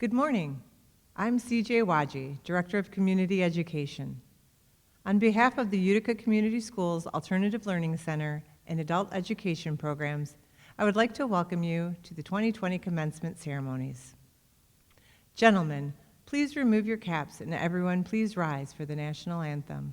Good morning. I'm CJ Waji, Director of Community Education. On behalf of the Utica Community Schools Alternative Learning Center and Adult Education Programs, I would like to welcome you to the 2020 commencement ceremonies. Gentlemen, please remove your caps and everyone please rise for the national anthem.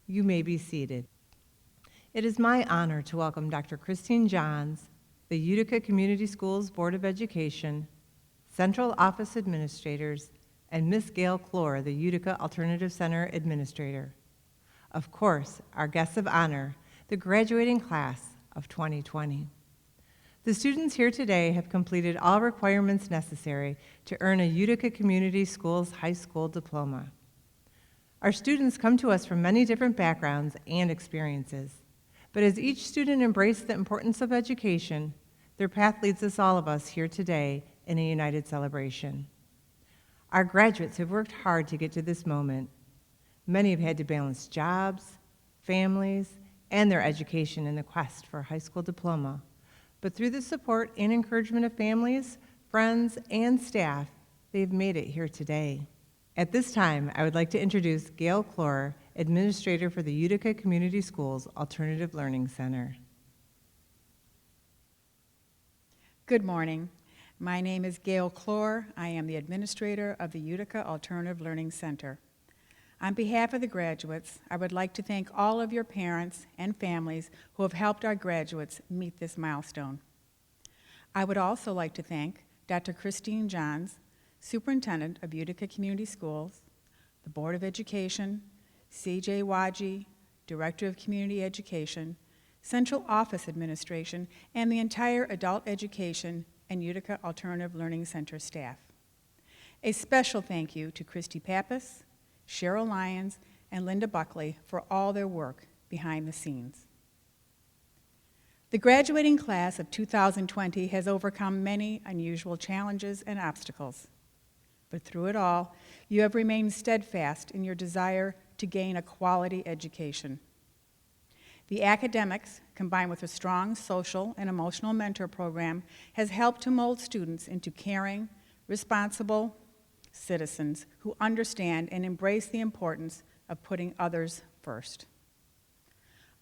You may be seated. It is my honor to welcome Dr. Christine Johns, the Utica Community Schools Board of Education, Central Office Administrators, and Ms. Gail Clore, the Utica Alternative Center Administrator. Of course, our guests of honor, the graduating class of 2020. The students here today have completed all requirements necessary to earn a Utica Community Schools high school diploma. Our students come to us from many different backgrounds and experiences, but as each student embraced the importance of education, their path leads all of us here today in a united celebration. Our graduates have worked hard to get to this moment. Many have had to balance jobs, families, and their education in the quest for a high school diploma. But through the support and encouragement of families, friends, and staff, they've made it here today. At this time, I would like to introduce Gail Clore, Administrator for the Utica Community Schools Alternative Learning Center. Good morning. My name is Gail Clore. I am the Administrator of the Utica Alternative Learning Center. On behalf of the graduates, I would like to thank all of your parents and families who have helped our graduates meet this milestone. I would also like to thank Dr. Christine Johns, Superintendent of Utica Community Schools, the Board of Education, CJ Waji, Director of Community Education, Central Office Administration, and the entire Adult Education and Utica Alternative Learning Center staff. A special thank you to Christy Pappas, Cheryl Lyons, and Linda Buckley for all their work behind the scenes. The graduating class of 2020 has overcome many unusual challenges and obstacles. But through it all, you have remained steadfast in your desire to gain a quality education. The academics, combined with a strong social and emotional mentor program, has helped to mold students into caring, responsible citizens who understand and embrace the importance of putting others first.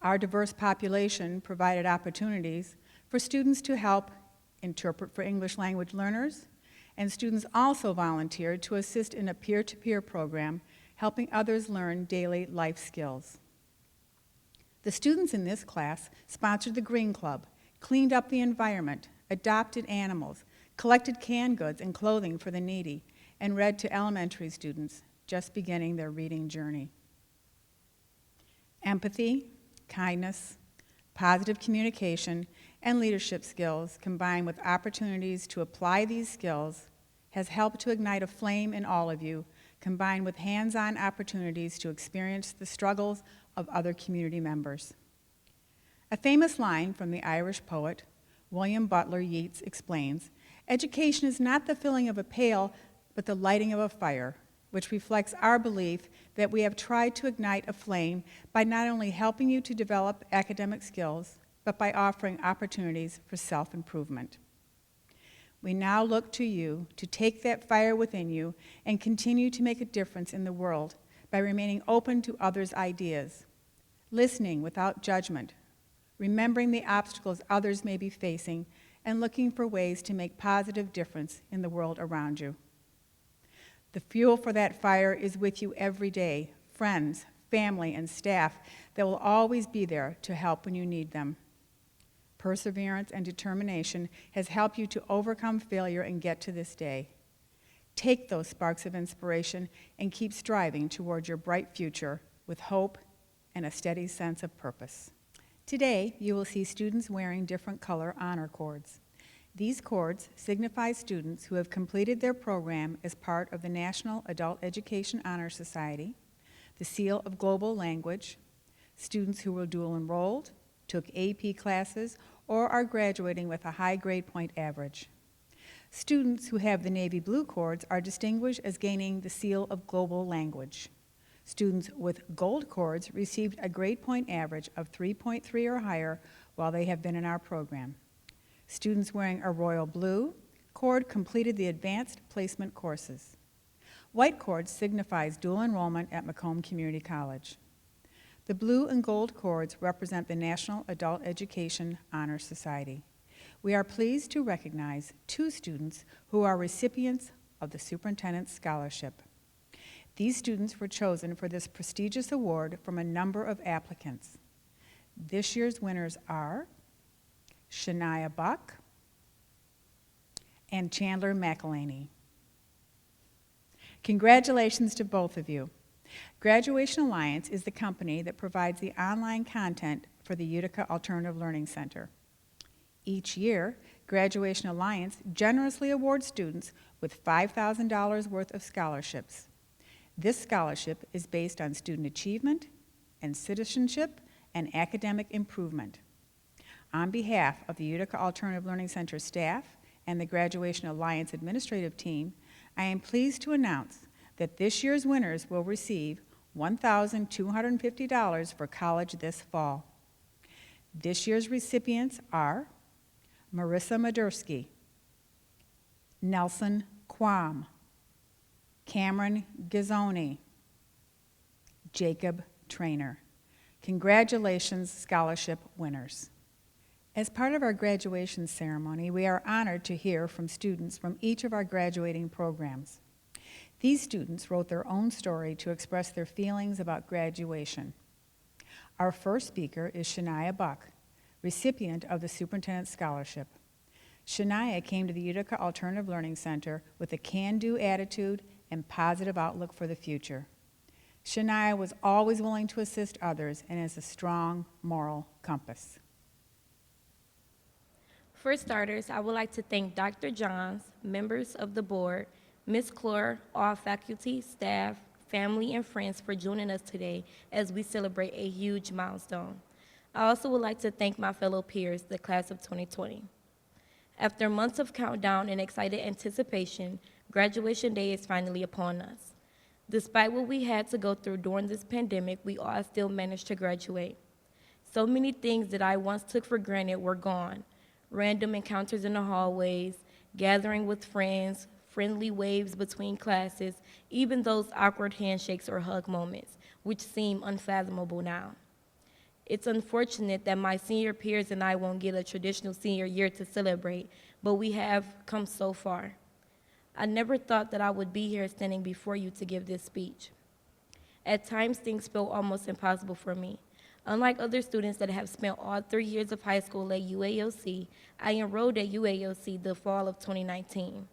Our diverse population provided opportunities for students to help interpret for English language learners, and students also volunteered to assist in a peer-to-peer program, helping others learn daily life skills. The students in this class sponsored the Green Club, cleaned up the environment, adopted animals, collected canned goods and clothing for the needy, and read to elementary students just beginning their reading journey. Empathy, kindness, positive communication, and leadership skills, combined with opportunities to apply these skills, has helped to ignite a flame in all of you, combined with hands-on opportunities to experience the struggles of other community members. A famous line from the Irish poet William Butler Yeats explains, "Education is not the filling of a pail, but the lighting of a fire," which reflects our belief that we have tried to ignite a flame by not only helping you to develop academic skills, but by offering opportunities for self-improvement. We now look to you to take that fire within you and continue to make a difference in the world by remaining open to others' ideas, listening without judgment, remembering the obstacles others may be facing, and looking for ways to make positive difference in the world around you. The fuel for that fire is with you every day, friends, family, and staff that will always be there to help when you need them. Perseverance and determination has helped you to overcome failure and get to this day. Take those sparks of inspiration and keep striving toward your bright future with hope and a steady sense of purpose. Today, you will see students wearing different color honor cords. These cords signify students who have completed their program as part of the National Adult Education Honor Society, the Seal of Global Language, students who were dual enrolled, took AP classes, or are graduating with a high grade point average. Students who have the navy blue cords are distinguished as gaining the Seal of Global Language. Students with gold cords received a grade point average of 3.3 or higher while they have been in our program. Students wearing a royal blue cord completed the advanced placement courses. White cord signifies dual enrollment at Macomb Community College. The blue and gold cords represent the National Adult Education Honor Society. We are pleased to recognize 2 students who are recipients of the Superintendent's Scholarship. These students were chosen for this prestigious award from a number of applicants. This year's winners are Shania Buck and Chandler McElhaney. Congratulations to both of you. Graduation Alliance is the company that provides the online content for the Utica Alternative Learning Center. Each year, Graduation Alliance generously awards students with $5,000 worth of scholarships. This scholarship is based on student achievement and citizenship and academic improvement. On behalf of the Utica Alternative Learning Center staff and the Graduation Alliance administrative team, I am pleased to announce that this year's winners will receive $1,250 for college this fall. This year's recipients are Marissa Madursky, Nelson Quam, Cameron Gizzoni, Jacob Trainer. Congratulations, scholarship winners. As part of our graduation ceremony, we are honored to hear from students from each of our graduating programs. These students wrote their own story to express their feelings about graduation. Our first speaker is Shania Buck, recipient of the Superintendent's Scholarship. Shania came to the Utica Alternative Learning Center with a can-do attitude and positive outlook for the future. Shania was always willing to assist others and has a strong moral compass. For starters, I would like to thank Dr. Johns, members of the board, Ms. Clore, all faculty, staff, family, and friends for joining us today as we celebrate a huge milestone. I also would like to thank my fellow peers, the class of 2020. After months of countdown and excited anticipation, graduation day is finally upon us. Despite what we had to go through during this pandemic, we all still managed to graduate. So many things that I once took for granted were gone. Random encounters in the hallways, gathering with friends, friendly waves between classes, even those awkward handshakes or hug moments, which seem unfathomable now. It's unfortunate that my senior peers and I won't get a traditional senior year to celebrate, but we have come so far. I never thought that I would be here standing before you to give this speech. At times, things felt almost impossible for me. Unlike other students that have spent all 3 years of high school at UAOC, I enrolled at UAOC the fall of 2019.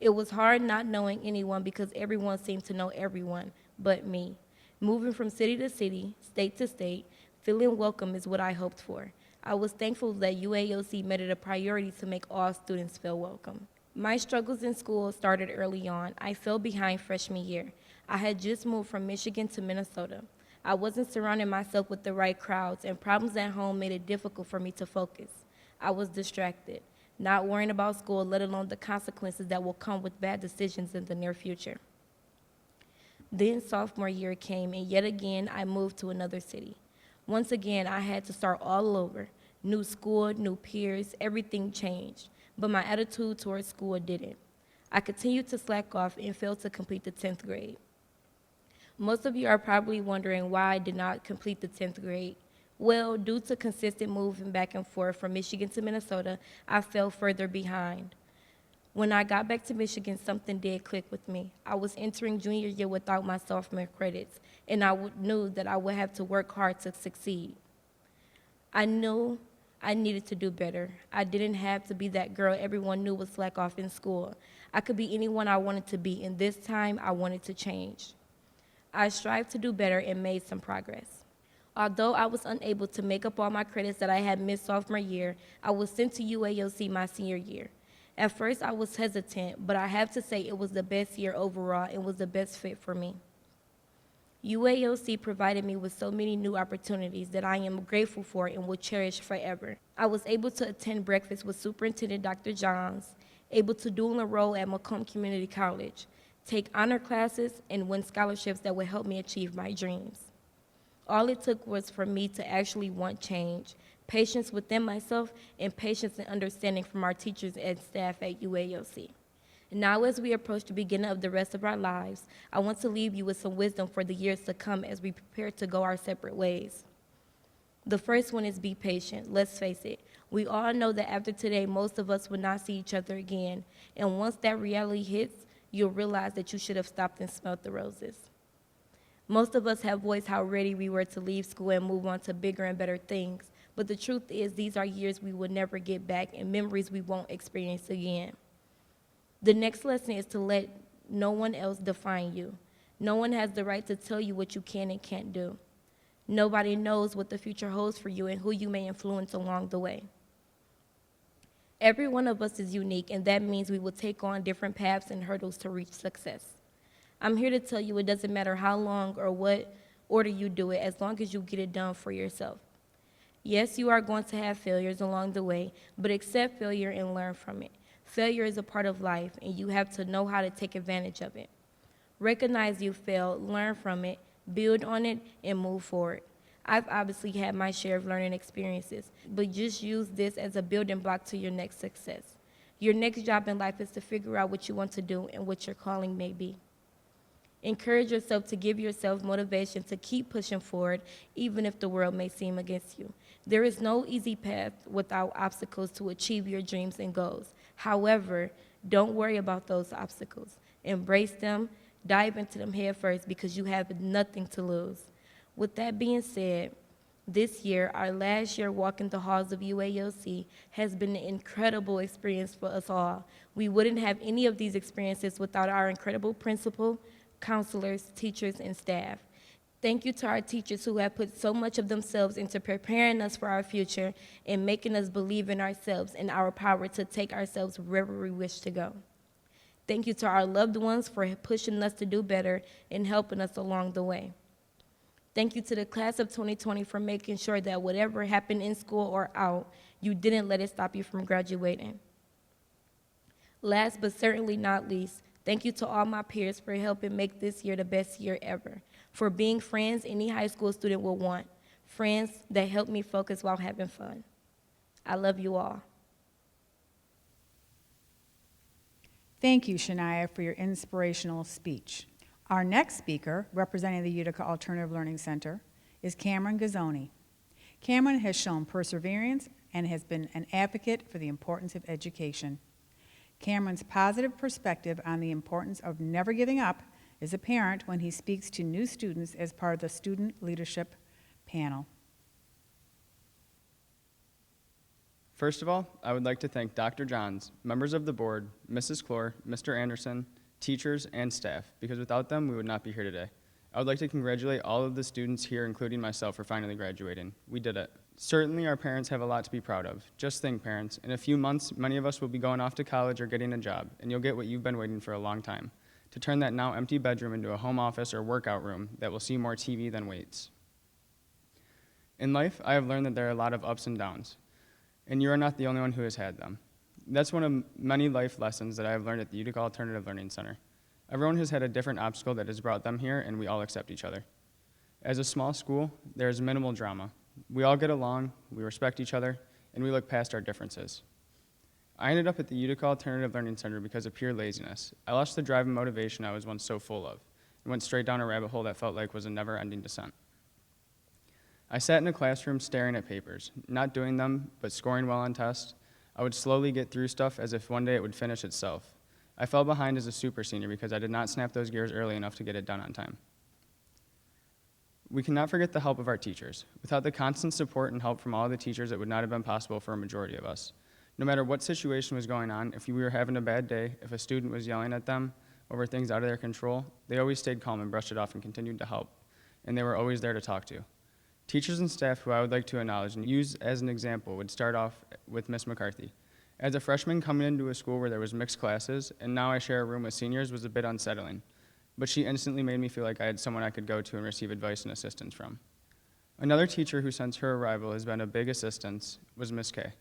It was hard not knowing anyone because everyone seemed to know everyone but me. Moving from city to city, state to state, feeling welcome is what I hoped for. I was thankful that UAOC made it a priority to make all students feel welcome. My struggles in school started early on. I fell behind freshman year. I had just moved from Michigan to Minnesota. I wasn't surrounding myself with the right crowds, and problems at home made it difficult for me to focus. I was distracted, not worrying about school, let alone the consequences that will come with bad decisions in the near future. Then sophomore year came, and yet again, I moved to another city. Once again, I had to start all over. New school, new peers, everything changed. but my attitude towards school didn't. I continued to slack off and failed to complete the 10th grade. Most of you are probably wondering why I did not complete the 10th grade. Well, due to consistent moving back and forth from Michigan to Minnesota, I fell further behind. When I got back to Michigan, something did click with me. I was entering junior year without my sophomore credits, and I knew that I would have to work hard to succeed. I knew I needed to do better. I didn't have to be that girl everyone knew would slack off in school. I could be anyone I wanted to be, and this time I wanted to change. I strived to do better and made some progress. Although I was unable to make up all my credits that I had missed sophomore year, I was sent to UALC my senior year. At first, I was hesitant, but I have to say it was the best year overall and was the best fit for me. UALC provided me with so many new opportunities that I am grateful for and will cherish forever. I was able to attend breakfast with Superintendent Dr. Johns, able to dual enroll at Macomb Community College, take honor classes, and win scholarships that would help me achieve my dreams. All it took was for me to actually want change, patience within myself, and patience and understanding from our teachers and staff at UALC. Now, as we approach the beginning of the rest of our lives, I want to leave you with some wisdom for the years to come as we prepare to go our separate ways. The first one is be patient. Let's face it. We all know that after today, most of us will not see each other again. And once that reality hits, you'll realize that you should have stopped and smelled the roses. Most of us have voiced how ready we were to leave school and move on to bigger and better things. But the truth is, these are years we will never get back and memories we won't experience again. The next lesson is to let no one else define you. No one has the right to tell you what you can and can't do. Nobody knows what the future holds for you and who you may influence along the way. Every one of us is unique, and that means we will take on different paths and hurdles to reach success. I'm here to tell you it doesn't matter how long or what order you do it, as long as you get it done for yourself. Yes, you are going to have failures along the way, but accept failure and learn from it. Failure is a part of life, and you have to know how to take advantage of it. Recognize you failed, learn from it, build on it, and move forward. I've obviously had my share of learning experiences, but just use this as a building block to your next success. Your next job in life is to figure out what you want to do and what your calling may be. Encourage yourself to give yourself motivation to keep pushing forward, even if the world may seem against you. There is no easy path without obstacles to achieve your dreams and goals. However, don't worry about those obstacles. Embrace them, dive into them head first, because you have nothing to lose. With that being said, this year, our last year walking the halls of UALC, has been an incredible experience for us all. We wouldn't have any of these experiences without our incredible principal, counselors, teachers, and staff. Thank you to our teachers who have put so much of themselves into preparing us for our future and making us believe in ourselves and our power to take ourselves wherever we wish to go. Thank you to our loved ones for pushing us to do better and helping us along the way. Thank you to the class of 2020 for making sure that whatever happened in school or out, you didn't let it stop you from graduating. Last but certainly not least, thank you to all my peers for helping make this year the best year ever, for being friends any high school student will want, friends that help me focus while having fun. I love you all. Thank you, Shania, for your inspirational speech. Our next speaker, representing the Utica Alternative Learning Center, is Cameron Gazzoni. Cameron has shown perseverance and has been an advocate for the importance of education. Cameron's positive perspective on the importance of never giving up is apparent when he speaks to new students as part of the Student Leadership Panel. First of all, I would like to thank Dr. Johns, members of the board, Mrs. Clore, Mr. Anderson, teachers, and staff, because without them, we would not be here today. I would like to congratulate all of the students here, including myself, for finally graduating. We did it. Certainly, our parents have a lot to be proud of. Just think, parents, in a few months, many of us will be going off to college or getting a job, and you'll get what you've been waiting for a long time, to turn that now empty bedroom into a home office or workout room that will see more TV than weights. In life, I have learned that there are a lot of ups and downs, and you are not the only one who has had them. That's one of many life lessons that I have learned at the Utica Alternative Learning Center. Everyone has had a different obstacle that has brought them here, and we all accept each other. As a small school, there is minimal drama. We all get along, we respect each other, and we look past our differences. I ended up at the Utica Alternative Learning Center because of pure laziness. I lost the drive and motivation I was once so full of, and went straight down a rabbit hole that felt like was a never-ending descent. I sat in a classroom staring at papers, not doing them, but scoring well on tests. I would slowly get through stuff as if one day it would finish itself. I fell behind as a super senior because I did not snap those gears early enough to get it done on time. We cannot forget the help of our teachers. Without the constant support and help from all the teachers, it would not have been possible for a majority of us. No matter what situation was going on, if we were having a bad day, if a student was yelling at them over things out of their control, they always stayed calm and brushed it off and continued to help, and they were always there to talk to. Teachers and staff who I would like to acknowledge and use as an example would start off with Miss McCarthy. As a freshman coming into a school where there was mixed classes, and now I share a room with seniors, was a bit unsettling, but she instantly made me feel like I had someone I could go to and receive advice and assistance from. Another teacher who since her arrival has been a big assistance was Miss Kay.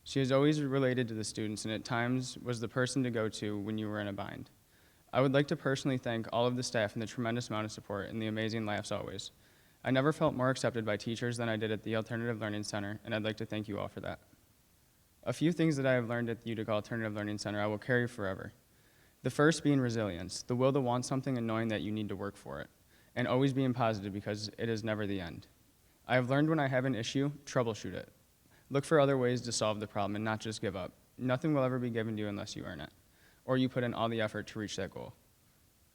She has always related to the students and at times was the person to go to when you were in a bind. I would like to personally thank all of the staff and the tremendous amount of support and the amazing laughs always. I never felt more accepted by teachers than I did at the Alternative Learning Center, and I'd like to thank you all for that. A few things that I have learned at the Utica Alternative Learning Center I will carry forever. The first being resilience, the will to want something and knowing that you need to work for it, and always being positive because it is never the end. I have learned when I have an issue, troubleshoot it. Look for other ways to solve the problem and not just give up. Nothing will ever be given to you unless you earn it, or you put in all the effort to reach that goal.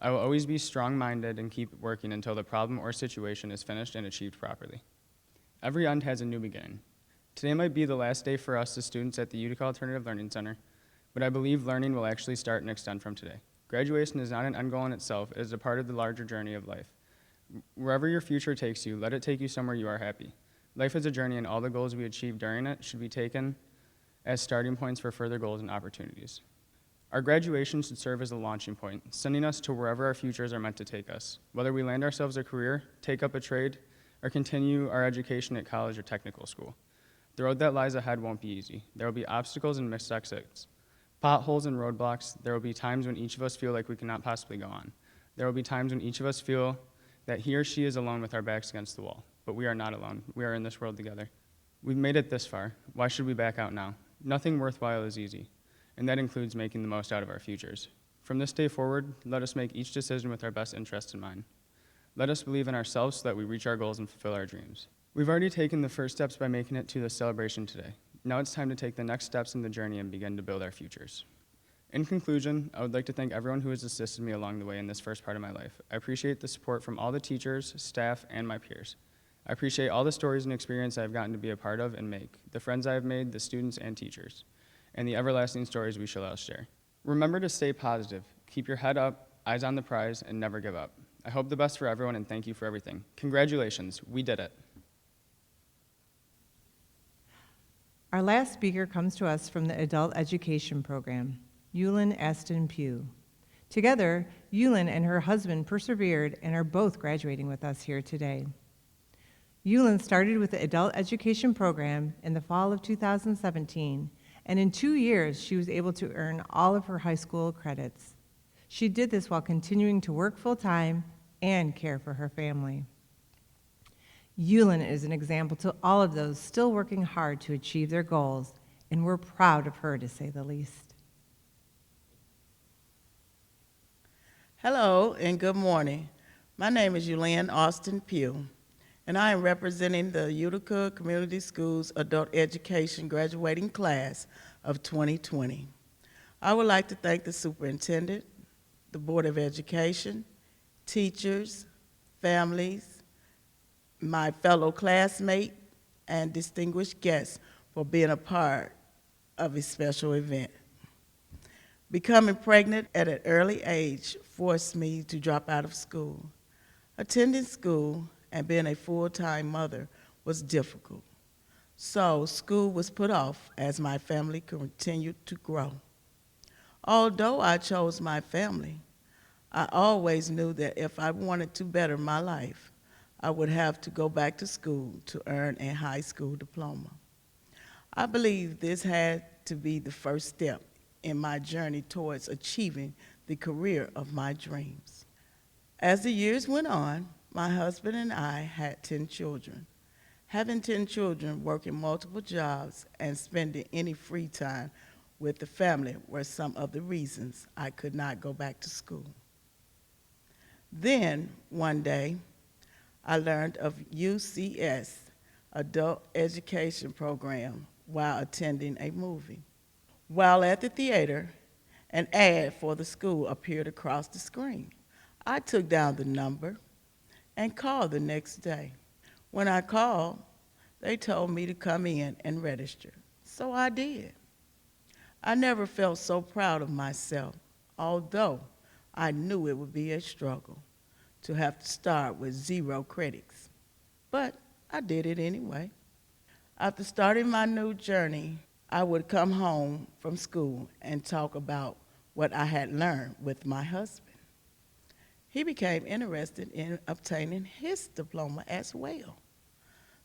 I will always be strong-minded and keep working until the problem or situation is finished and achieved properly. Every end has a new beginning. Today might be the last day for us as students at the Utica Alternative Learning Center, but I believe learning will actually start and extend from today. Graduation is not an end goal in itself, it is a part of the larger journey of life. Wherever your future takes you, let it take you somewhere you are happy. Life is a journey, and all the goals we achieve during it should be taken as starting points for further goals and opportunities. Our graduation should serve as a launching point, sending us to wherever our futures are meant to take us, whether we land ourselves a career, take up a trade, or continue our education at college or technical school. The road that lies ahead won't be easy. There will be obstacles and missed exits, potholes and roadblocks. There will be times when each of us feel like we cannot possibly go on. There will be times when each of us feel that he or she is alone with our backs against the wall. But we are not alone. We are in this world together. We've made it this far. Why should we back out now? Nothing worthwhile is easy, and that includes making the most out of our futures. From this day forward, let us make each decision with our best interests in mind. Let us believe in ourselves so that we reach our goals and fulfill our dreams. We've already taken the first steps by making it to the celebration today. Now it's time to take the next steps in the journey and begin to build our futures. In conclusion, I would like to thank everyone who has assisted me along the way in this first part of my life. I appreciate the support from all the teachers, staff, and my peers. I appreciate all the stories and experience I've gotten to be a part of and make, the friends I have made, the students and teachers, and the everlasting stories we shall all share. Remember to stay positive, keep your head up, eyes on the prize, and never give up. I hope the best for everyone and thank you for everything. Congratulations, we did it. Our last speaker comes to us from the Adult Education Program, Yulin Aston Pugh. Together, Yulin and her husband persevered and are both graduating with us here today. Yulin started with the Adult Education Program in the fall of 2017, and in 2 years, she was able to earn all of her high school credits. She did this while continuing to work full-time and care for her family. Yulin is an example to all of those still working hard to achieve their goals, and we're proud of her, to say the least. Hello and good morning. My name is Yulin Austin Pugh, and I am representing the Utica Community Schools Adult Education graduating class of 2020. I would like to thank the superintendent, the Board of Education, teachers, families, my fellow classmates, and distinguished guests for being a part of a special event. Becoming pregnant at an early age forced me to drop out of school. Attending school and being a full-time mother was difficult. So school was put off as my family continued to grow. Although I chose my family, I always knew that if I wanted to better my life, I would have to go back to school to earn a high school diploma. I believe this had to be the first step in my journey towards achieving the career of my dreams. As the years went on, my husband and I had 10 children. Having 10 children, working multiple jobs, and spending any free time with the family were some of the reasons I could not go back to school. Then, one day, I learned of UCS, Adult Education Program, while attending a movie. While at the theater, an ad for the school appeared across the screen. I took down the number and called the next day. When I called, they told me to come in and register, so I did. I never felt so proud of myself, although I knew it would be a struggle to have to start with 0 credits. But I did it anyway. After starting my new journey, I would come home from school and talk about what I had learned with my husband. He became interested in obtaining his diploma as well.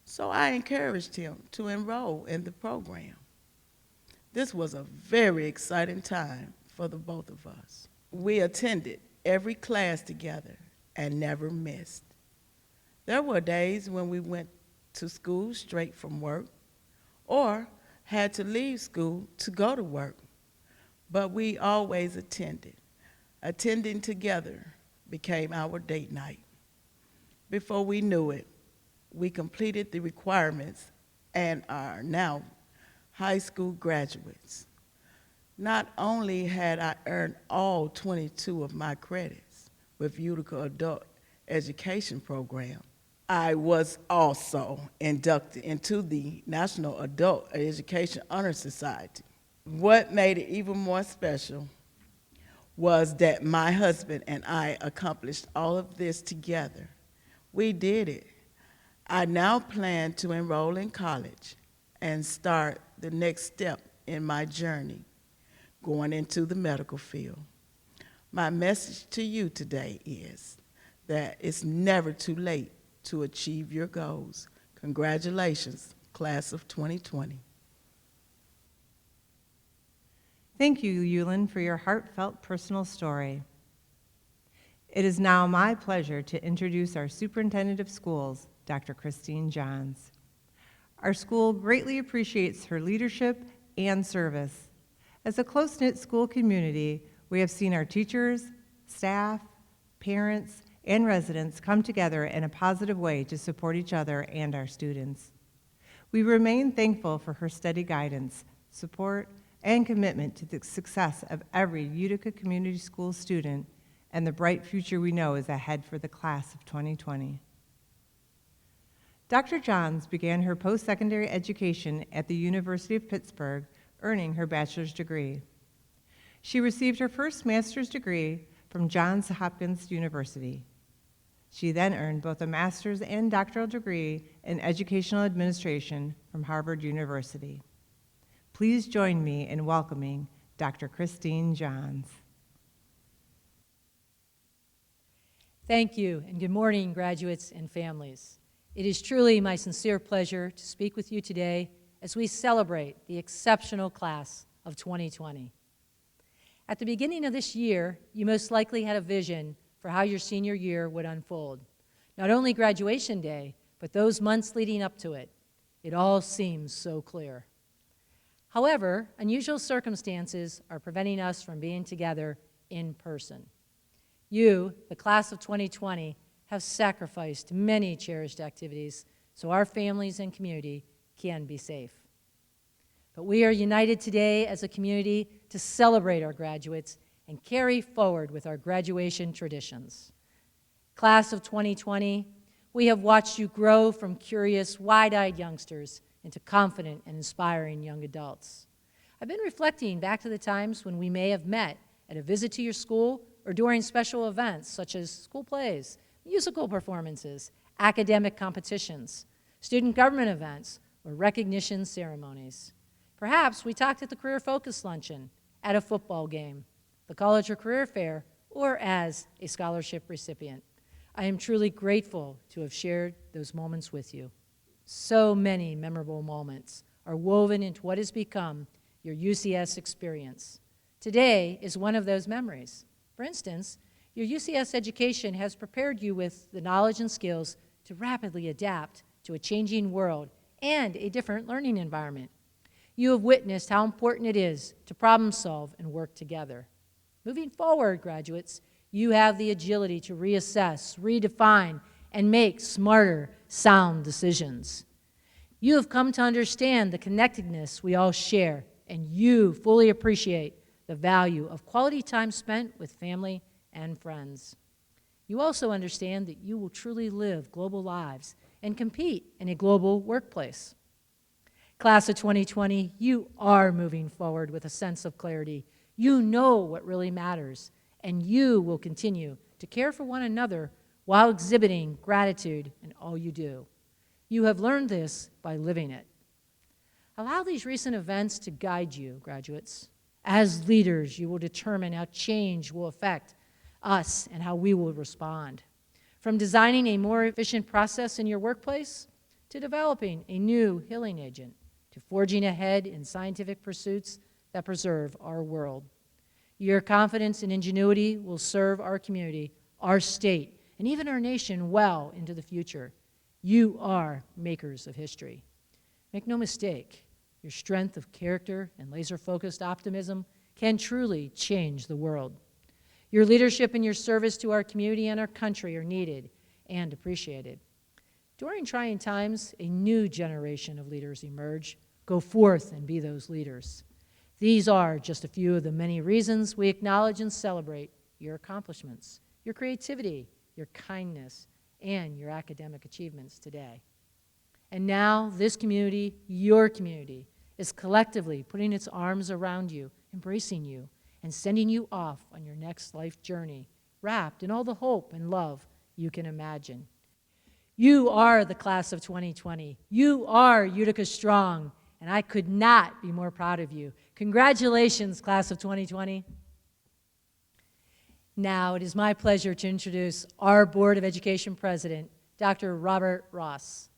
So I encouraged him to enroll in the program. This was a very exciting time for the both of us. We attended every class together and never missed. There were days when we went to school straight from work or had to leave school to go to work, but we always attended. Attending together became our date night. Before we knew it, we completed the requirements and are now high school graduates. Not only had I earned all 22 of my credits with Utica Adult Education Program, I was also inducted into the National Adult Education Honor Society. What made it even more special was that my husband and I accomplished all of this together. We did it. I now plan to enroll in college and start the next step in my journey, going into the medical field. My message to you today is that it's never too late to achieve your goals. Congratulations, class of 2020. Thank you, Yulin, for your heartfelt personal story. It is now my pleasure to introduce our Superintendent of Schools, Dr. Christine Johns. Our school greatly appreciates her leadership and service. As a close-knit school community, we have seen our teachers, staff, parents, and residents come together in a positive way to support each other and our students. We remain thankful for her steady guidance, support, and commitment to the success of every Utica Community School student and the bright future we know is ahead for the class of 2020. Dr. Johns began her post-secondary education at the University of Pittsburgh, earning her bachelor's degree. She received her first master's degree from Johns Hopkins University. She then earned both a master's and doctoral degree in educational administration from Harvard University. Please join me in welcoming Dr. Christine Johns. Thank you, and good morning, graduates and families. It is truly my sincere pleasure to speak with you today as we celebrate the exceptional class of 2020. At the beginning of this year, you most likely had a vision for how your senior year would unfold. Not only graduation day, but those months leading up to it. It all seems so clear. However, unusual circumstances are preventing us from being together in person. You, the class of 2020, have sacrificed many cherished activities so our families and community can be safe. But we are united today as a community to celebrate our graduates and carry forward with our graduation traditions. Class of 2020, we have watched you grow from curious, wide-eyed youngsters into confident and inspiring young adults. I've been reflecting back to the times when we may have met at a visit to your school or during special events such as school plays, musical performances, academic competitions, student government events, or recognition ceremonies. Perhaps we talked at the Career Focus Luncheon, at a football game, the college or career fair, or as a scholarship recipient. I am truly grateful to have shared those moments with you. So many memorable moments are woven into what has become your UCS experience. Today is one of those memories. For instance, your UCS education has prepared you with the knowledge and skills to rapidly adapt to a changing world and a different learning environment. You have witnessed how important it is to problem solve and work together. Moving forward, graduates, you have the agility to reassess, redefine, and make smarter, sound decisions. You have come to understand the connectedness we all share, and you fully appreciate the value of quality time spent with family and friends. You also understand that you will truly live global lives and compete in a global workplace. Class of 2020, you are moving forward with a sense of clarity. You know what really matters, and you will continue to care for one another while exhibiting gratitude in all you do. You have learned this by living it. Allow these recent events to guide you, graduates. As leaders, you will determine how change will affect us and how we will respond. From designing a more efficient process in your workplace, to developing a new healing agent, to forging ahead in scientific pursuits that preserve our world. Your confidence and ingenuity will serve our community, our state, and even our nation well into the future. You are makers of history. Make no mistake, your strength of character and laser-focused optimism can truly change the world. Your leadership and your service to our community and our country are needed and appreciated. During trying times, a new generation of leaders emerge. Go forth and be those leaders. These are just a few of the many reasons we acknowledge and celebrate your accomplishments, your creativity, your kindness, and your academic achievements today. And now, this community, your community, is collectively putting its arms around you, embracing you, and sending you off on your next life journey, wrapped in all the hope and love you can imagine. You are the class of 2020. You are Utica Strong, and I could not be more proud of you. Congratulations, class of 2020. Now, it is my pleasure to introduce our Board of Education President, Dr. Robert Ross.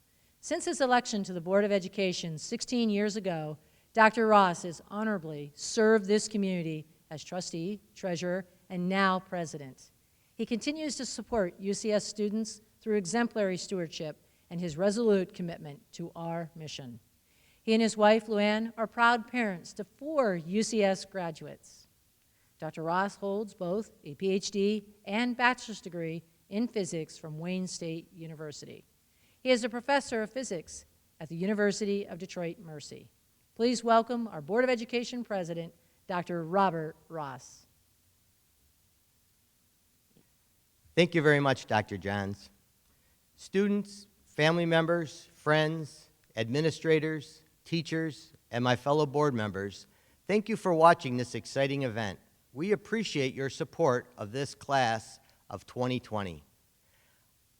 Since his election to the Board of Education 16 years ago, Dr. Ross has honorably served this community as trustee, treasurer, and now president. He continues to support UCS students through exemplary stewardship and his resolute commitment to our mission. He and his wife, Luann, are proud parents to 4 UCS graduates. Dr. Ross holds both a PhD and bachelor's degree in physics from Wayne State University. He is a professor of physics at the University of Detroit Mercy. Please welcome our Board of Education President, Dr. Robert Ross. Thank you very much, Dr. Johns. Students, family members, friends, administrators, teachers, and my fellow board members, thank you for watching this exciting event. We appreciate your support of this class of 2020.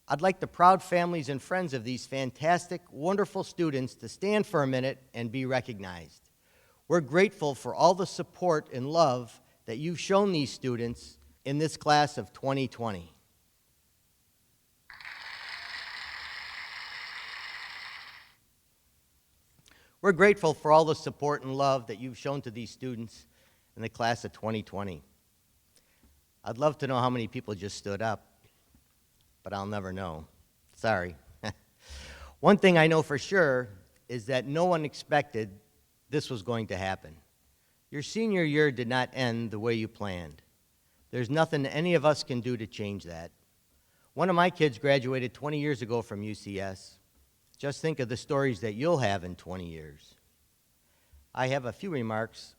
I'd like the proud families and friends of these fantastic, wonderful students to stand for a minute and be recognized. We're grateful for all the support and love that you've shown these students in this class of 2020. We're grateful for all the support and love that you've shown to these students in the class of 2020. I'd love to know how many people just stood up, but I'll never know. Sorry. One thing I know for sure is that no one expected this was going to happen. Your senior year did not end the way you planned. There's nothing any of us can do to change that. One of my kids graduated 20 years ago from UCS. Just think of the stories that you'll have in 20 years. I have a few remarks,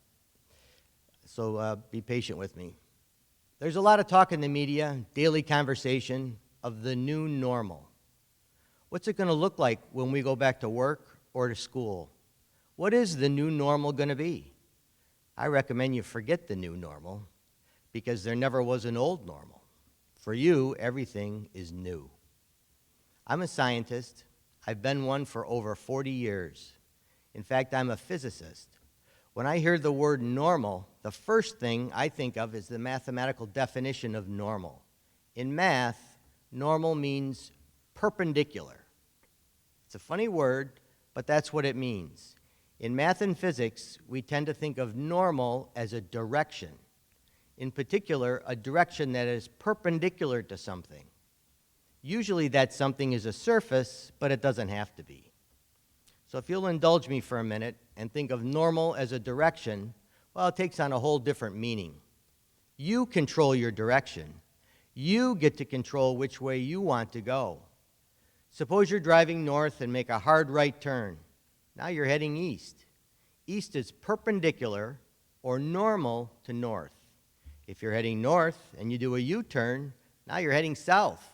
so be patient with me. There's a lot of talk in the media, daily conversation, of the new normal. What's it going to look like when we go back to work or to school? What is the new normal going to be? I recommend you forget the new normal, because there never was an old normal. For you, everything is new. I'm a scientist. I've been one for over 40 years. In fact, I'm a physicist. When I hear the word normal, the first thing I think of is the mathematical definition of normal. In math, normal means perpendicular. It's a funny word, but that's what it means. In math and physics, we tend to think of normal as a direction. In particular, a direction that is perpendicular to something. Usually that something is a surface, but it doesn't have to be. So if you'll indulge me for a minute, and think of normal as a direction, well, it takes on a whole different meaning. You control your direction. You get to control which way you want to go. Suppose you're driving north and make a hard right turn. Now you're heading east. East is perpendicular or normal to north. If you're heading north and you do a U-turn, now you're heading south.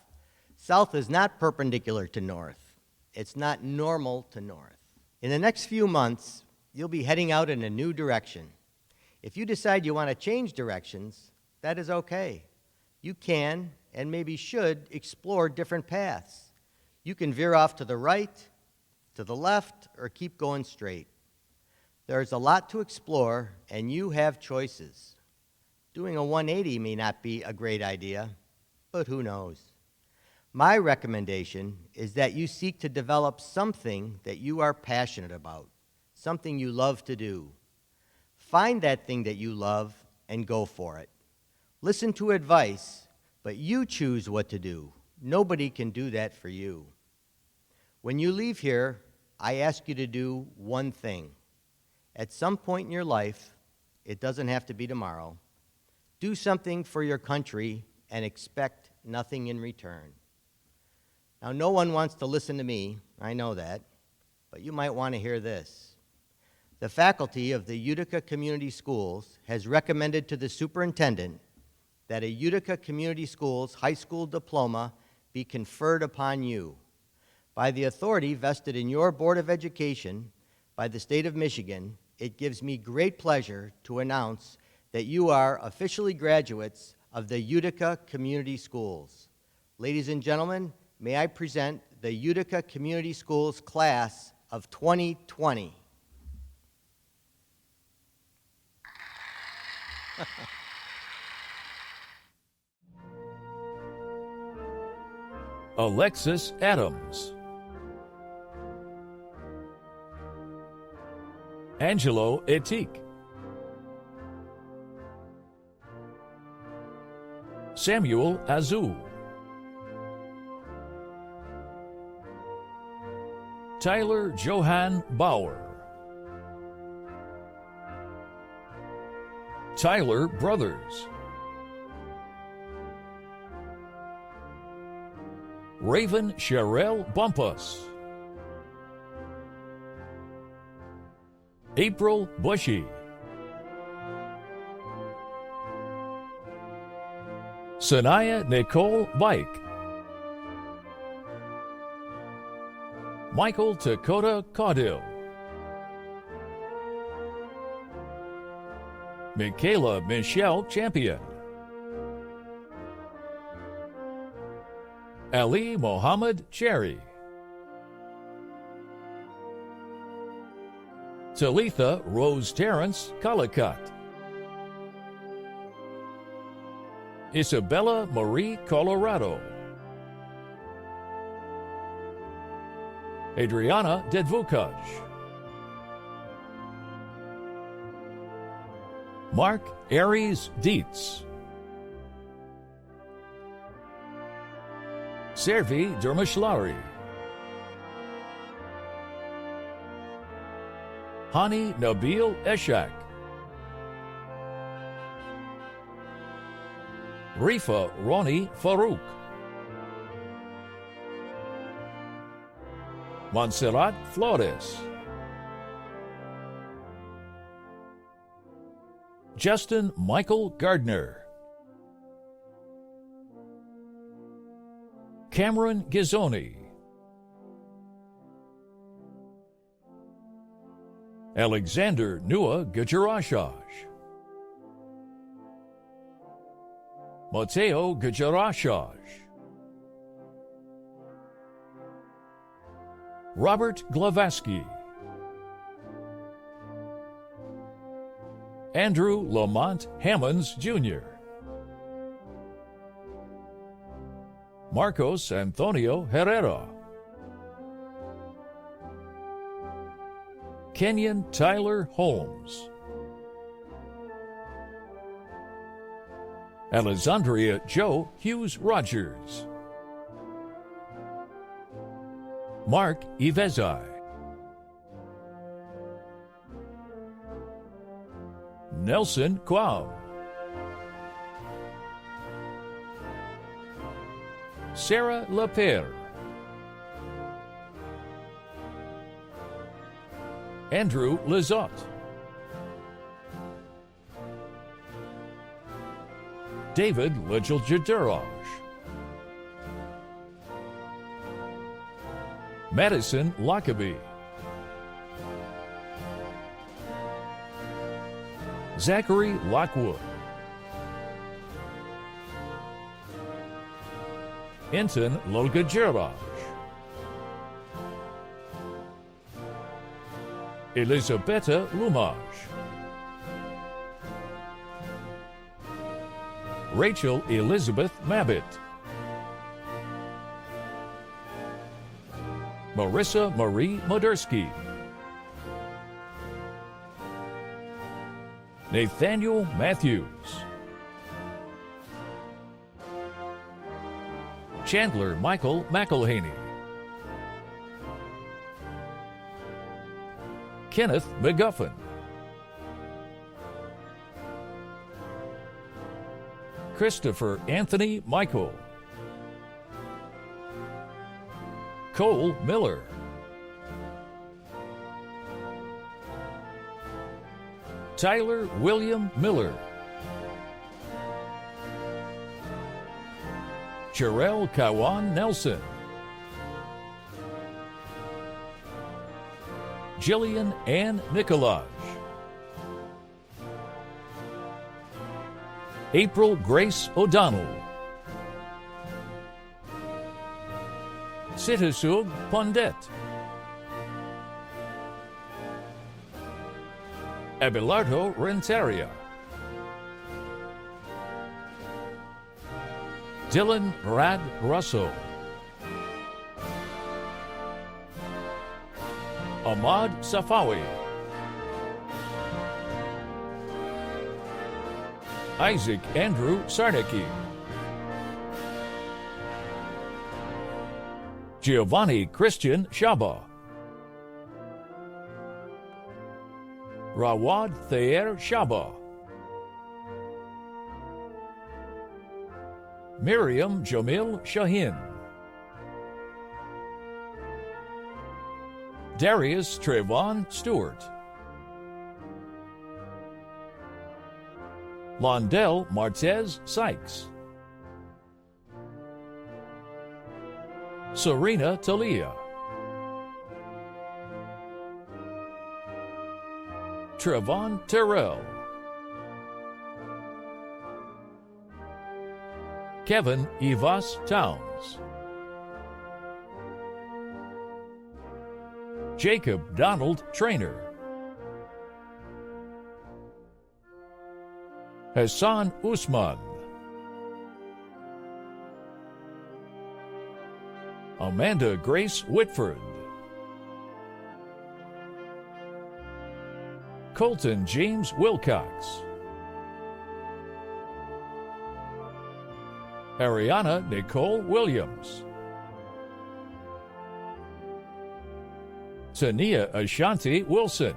South is not perpendicular to north. It's not normal to north. In the next few months, you'll be heading out in a new direction. If you decide you want to change directions, that is okay. You can, and maybe should, explore different paths. You can veer off to the right, to the left, or keep going straight. There's a lot to explore, and you have choices. Doing a 180 may not be a great idea, but who knows? My recommendation is that you seek to develop something that you are passionate about, something you love to do. Find that thing that you love and go for it. Listen to advice, but you choose what to do. Nobody can do that for you. When you leave here, I ask you to do one thing. At some point in your life, it doesn't have to be tomorrow, do something for your country and expect nothing in return. Now, no one wants to listen to me, I know that, but you might want to hear this. The faculty of the Utica Community Schools has recommended to the superintendent that a Utica Community Schools high school diploma be conferred upon you. By the authority vested in your Board of Education by the state of Michigan, it gives me great pleasure to announce that you are officially graduates of the Utica Community Schools. Ladies and gentlemen, may I present the Utica Community Schools class of 2020. Alexis Adams, Angelo Etique, Samuel Azul, Tyler Johan Bauer, Tyler Brothers, Raven Sherelle Bumpus, April Bushy, Sanaya Nicole Bike, Michael Dakota Caudill, Michaela Michelle Champion, Ali Mohammed Cherry, Talitha Rose Terrence Collicutt, Isabella Marie Colorado, Adriana Dedvukaj, Mark Aries Dietz, Servi Dermashlari, Hani Nabil Eshak, Rifa Roni Farouk, Montserrat Flores, Justin Michael Gardner, Cameron Ghizzoni, Alexander Nua Gajarashash, Mateo Gajarashash, Robert Glavaski, Andrew Lamont Hammonds, Jr., Marcos Antonio Herrera, Kenyon Tyler Holmes, Alexandria Joe Hughes Rogers, Mark Ivezai, Nelson Quam. Sarah Lapierre. Andrew Lizotte. David Littlejadurosh. Madison Lockaby. Zachary Lockwood. Enton Lolgajirosh. Elisabetta Lumaj. Rachel Elizabeth Mabbitt. Marissa Marie Modersky. Nathaniel Matthews. Chandler Michael McElhaney. Kenneth McGuffin. Christopher Anthony Michael. Cole Miller. Tyler William Miller. Jarrell Kawan Nelson. Jillian Ann Nicolaj. April Grace O'Donnell. Sitasug Pondet. Abelardo Renteria. Dylan Rad Russo. Ahmad Safawi. Isaac Andrew Sarnecki. Giovanni Christian Shaba. Rawad Thayer Shaba. Miriam Jamil Shahin. Darius Trayvon Stewart. Londell Martez Sykes. Serena Talia. Trevon Terrell. Kevin Evas Towns. Jacob Donald Trainer. Hassan Usman. Amanda Grace Whitford. Colton James Wilcox. Ariana Nicole Williams. Tania Ashanti Wilson.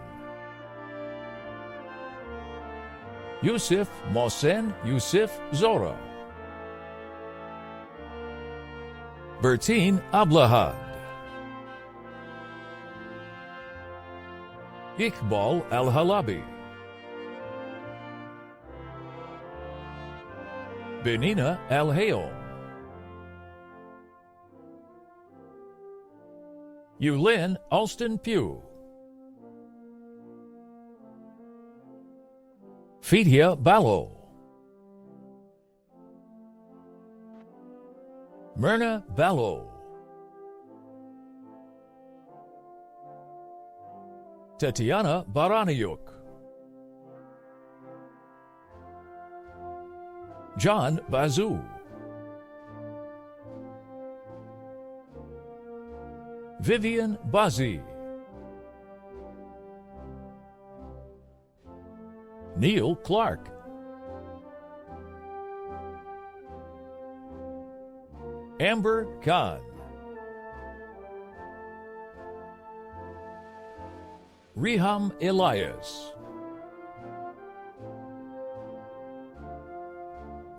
Yusuf Mohsen Yusuf Zora. Bertine Ablahad. Iqbal Al-Halabi. Benina Al-Hayom. Yulin Alston Pugh. Fidia Ballo. Myrna Ballo. Tatiana Baraniuk. John Bazoo. Vivian Bazzi. Neil Clark. Amber Khan. Riham Elias.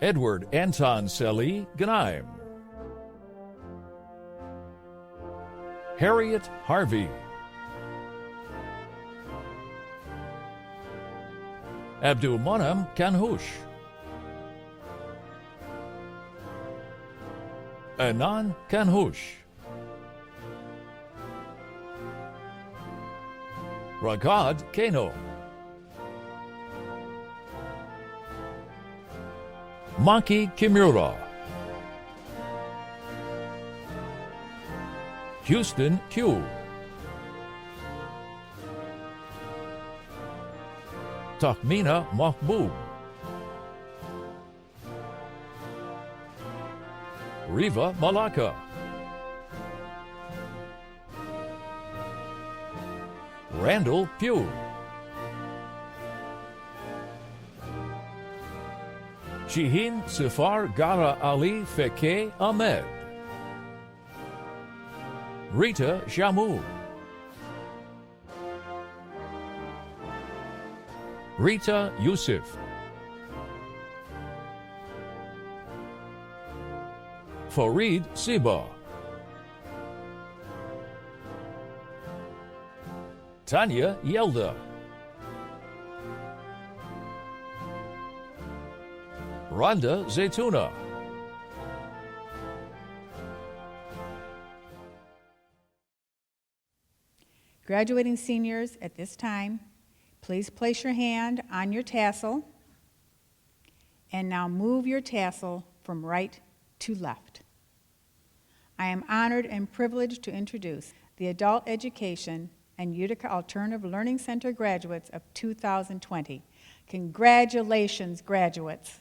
Edward Anton Selly Gnaim, Harriet Harvey, Abdulmanam Kanhush, Anan Kanhush, Ragad Kano, Maki Kimura, Houston Q, Takmina Mahbub, Riva Malaka, Randall Pugh, Shihin Sifar Gara Ali Feke Ahmed, Rita Shamu, Rita Yusuf, Farid Siba, Tanya Yelda, Rhonda Zaytuna, Graduating seniors, at this time, please place your hand on your tassel and now move your tassel from right to left. I am honored and privileged to introduce the Adult Education and Utica Alternative Learning Center graduates of 2020. Congratulations, graduates.